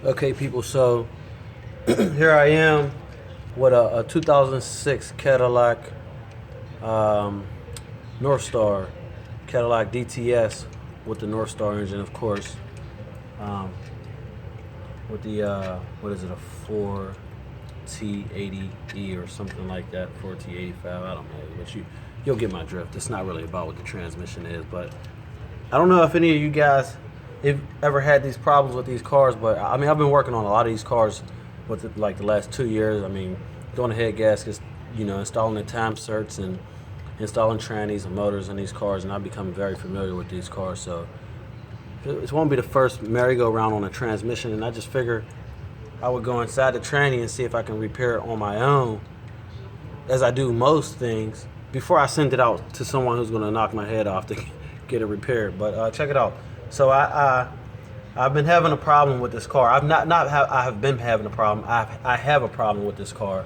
Okay, people, so here I am with a 2006 Cadillac um, Northstar, Cadillac DTS with the Northstar engine, of course, um, with the, what is it, a 4T80E or something like that, 4T85, I don't know, but you'll get my drift. It's not really about what the transmission is, but I don't know if any of you guys have ever had these problems with these cars, but I mean, I've been working on a lot of these cars with like the last 2 years. I mean, doing the head gaskets, installing the time certs and installing trannies and motors in these cars, and I've become very familiar with these cars. So it won't be the first merry-go-round on a transmission, and I just figured I would go inside the tranny and see if I can repair it on my own, as I do most things, before I send it out to someone who's going to knock my head off to get it repaired. But check it out. So I've been having a problem with this car. I have been having a problem. I have a problem with this car.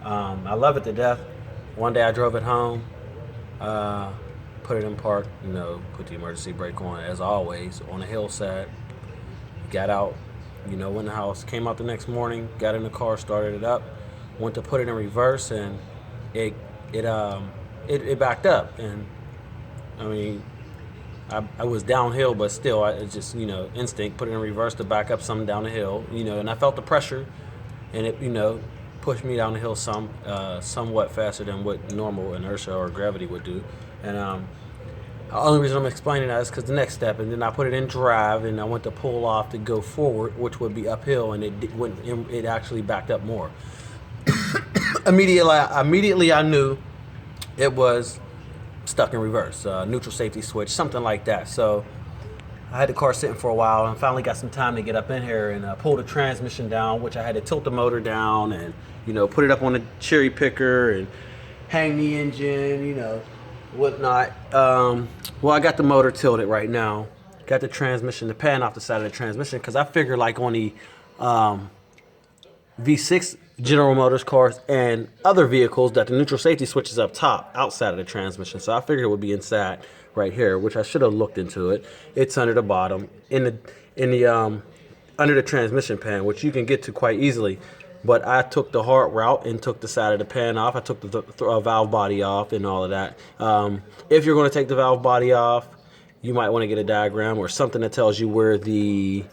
I love it to death. One day I drove it home, put it in park, put the emergency brake on as always on a hillside. Got out, in the house. Came out the next morning, got in the car, started it up, went to put it in reverse, and it backed up. And I mean, I was downhill, but still, I just, instinct, put it in reverse to back up some down the hill, and I felt the pressure, and it, pushed me down the hill somewhat faster than what normal inertia or gravity would do. And the only reason I'm explaining that is because the next step, and then I put it in drive, and I went to pull off to go forward, which would be uphill, and it actually backed up more. Immediately, I knew it was stuck in reverse, neutral safety switch, something like that. So I had the car sitting for a while and finally got some time to get up in here and pull the transmission down, which I had to tilt the motor down and, put it up on the cherry picker and hang the engine, whatnot. Well, I got the motor tilted right now. Got the transmission, the pan off the side of the transmission, because I figure like on the V6 General Motors cars and other vehicles that the neutral safety switch is up top, outside of the transmission. So I figured it would be inside right here, which I should have looked into it. It's under the bottom, in the under the transmission pan, which you can get to quite easily. But I took the hard route and took the side of the pan off. I took the valve body off and all of that. If you're going to take the valve body off, you might want to get a diagram or something that tells you where the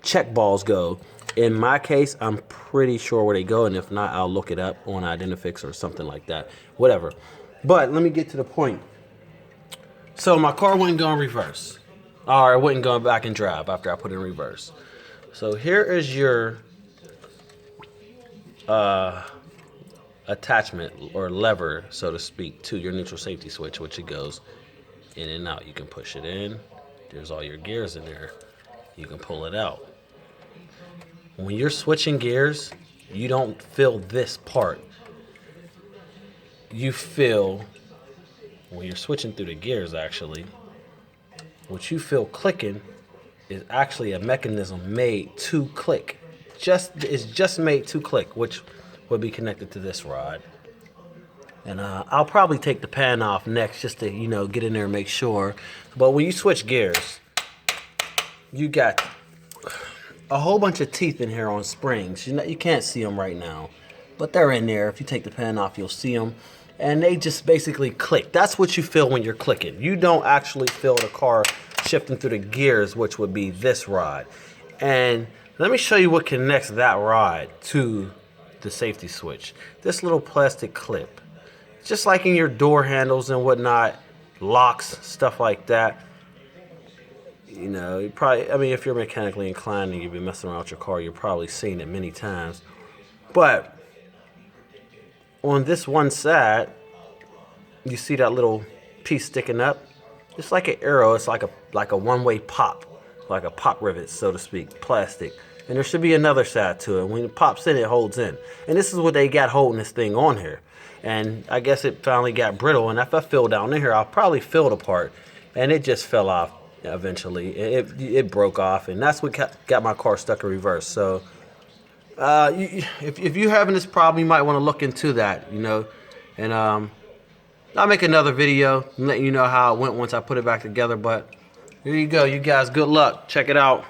check balls go. In my case, I'm pretty sure where they go, and if not, I'll look it up on Identifix or something like that. Whatever. But let me get to the point. So my car wouldn't go in reverse. Or it wouldn't go back in drive after I put it in reverse. So here is your attachment or lever, so to speak, to your neutral safety switch, which it goes in and out. You can push it in. There's all your gears in there. You can pull it out. When you're switching gears, you don't feel this part. You feel, when you're switching through the gears, actually, what you feel clicking is actually a mechanism made to click. It's just made to click, which would be connected to this rod. And I'll probably take the pan off next just to, get in there and make sure. But when you switch gears, you got a whole bunch of teeth in here on springs. You can't see them right now, but they're in there. If you take the pan off, you'll see them. And they just basically click. That's what you feel when you're clicking. You don't actually feel the car shifting through the gears, which would be this rod. And let me show you what connects that rod to the safety switch. This little plastic clip. Just like in your door handles and whatnot, locks, stuff like that. You probably, if you're mechanically inclined and you've been messing around with your car, you've probably seen it many times. But on this one side, you see that little piece sticking up? It's like an arrow. It's like a one-way pop, like a pop rivet, so to speak, plastic. And there should be another side to it. When it pops in, it holds in. And this is what they got holding this thing on here. And I guess it finally got brittle. And if I feel down in here, I'll probably feel the part. And it just fell off. Eventually it broke off, and that's what got my car stuck in reverse. So if you're having this problem, you might want to look into that, and I'll make another video and let you know how it went once I put it back together. But here you go, you guys, good luck. Check it out.